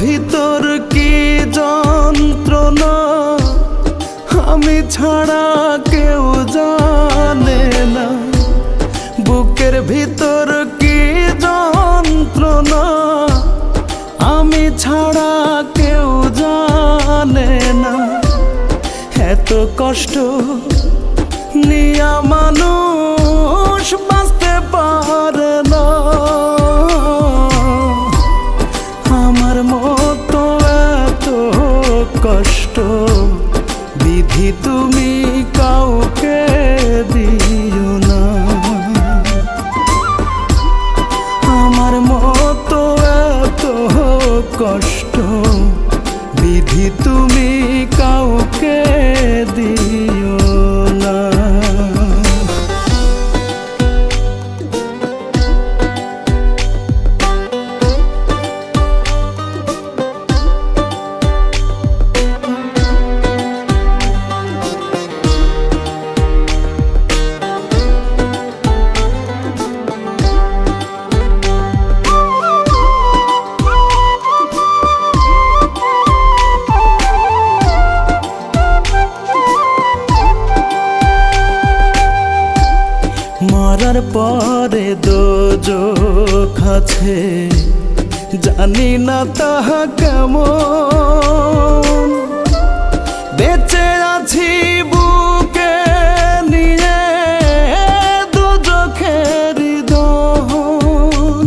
ভিতর কি যন্ত্রণা আমি ছাড়া কেউ জানে না। বুকের ভিতর কি যন্ত্রণা আমি ছাড়া কেউ জানে না। এত কষ্ট নিয়া মানুষ বাঁচতে পারে না। আমার মতো এত কষ্ট বিধি তুমি কাউকে দিও না। আমার মতো এত কষ্ট বিধি তুমি কাউকে দিও না। মরার পরে দোজখ আছে জানি না তাহা কেমন। বেঁচে আছি বুকে নিয়ে দোজখের দহন।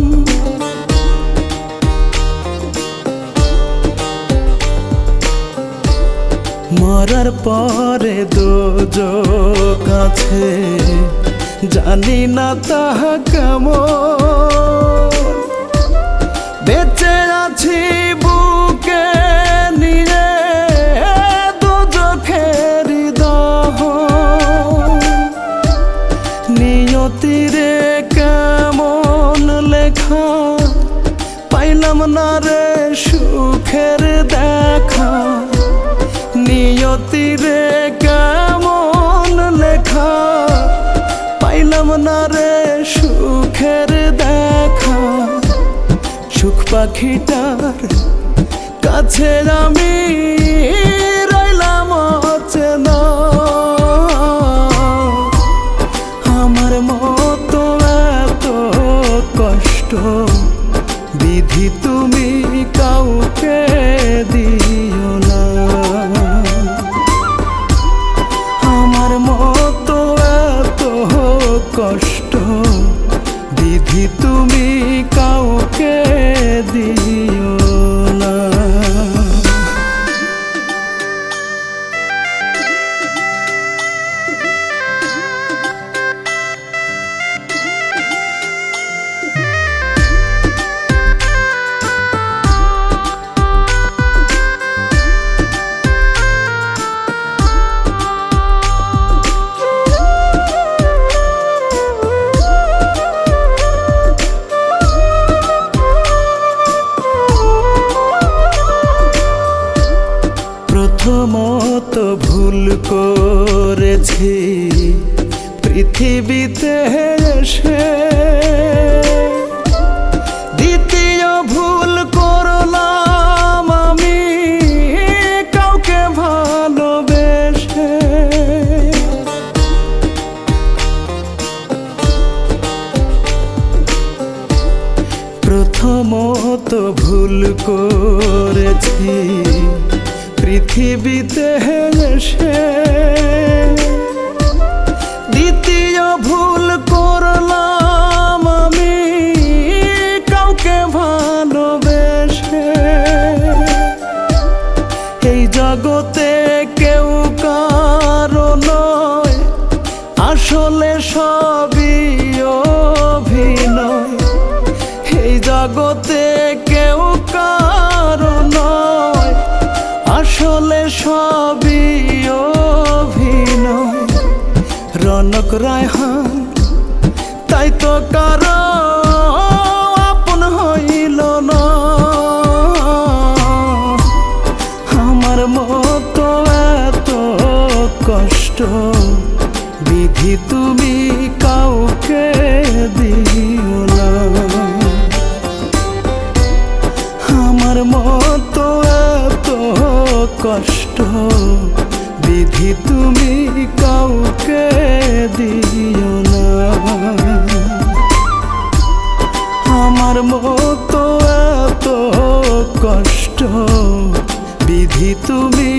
মরার পরে দোজখ আছে জানি না তাহা কেমন। বেঁচে আছি বুকে নিয়ে দোজখের দহন। নিয়তিরে কেমন লেখা পাইলাম না রে সুখের দেখা। নিয়তিরে কেমন লেখা পাইলাম না রে সুখের দেখা। সুখ পাখিটার কাছে আমি রইলাম অচেনা। আমার মতো এত কষ্ট বিধি তুমি কাউকে দিও না। আমার মতো এত কষ্ট বিধি তুমি কাউকে দিও না। প্রথমত ভুল করেছি পৃথিবীতে এসে। দ্বিতীয় ভুল করলাম আমি কাউকে ভালোবেসে। প্রথমত ভুল করেছি পৃথিবীতে এসে। দ্বিতীয় ভুল করলাম আমি কাউকে ভালোবেসে। এই জগতে কেউ কারো নয় আসলে সবই অভিনয়। এই জগতে কেউ কারো নয় আসলে সবই অভিনয়। রনক রায়হান তাই তো কারো আপন হইল না। আমার মতো এত কষ্ট বিধি তুমি কাউকে দিও না। আমার মতো কষ্ট বিধি তুমি কাউকে দিও না। আমার মতো এত কষ্ট বিধি তুমি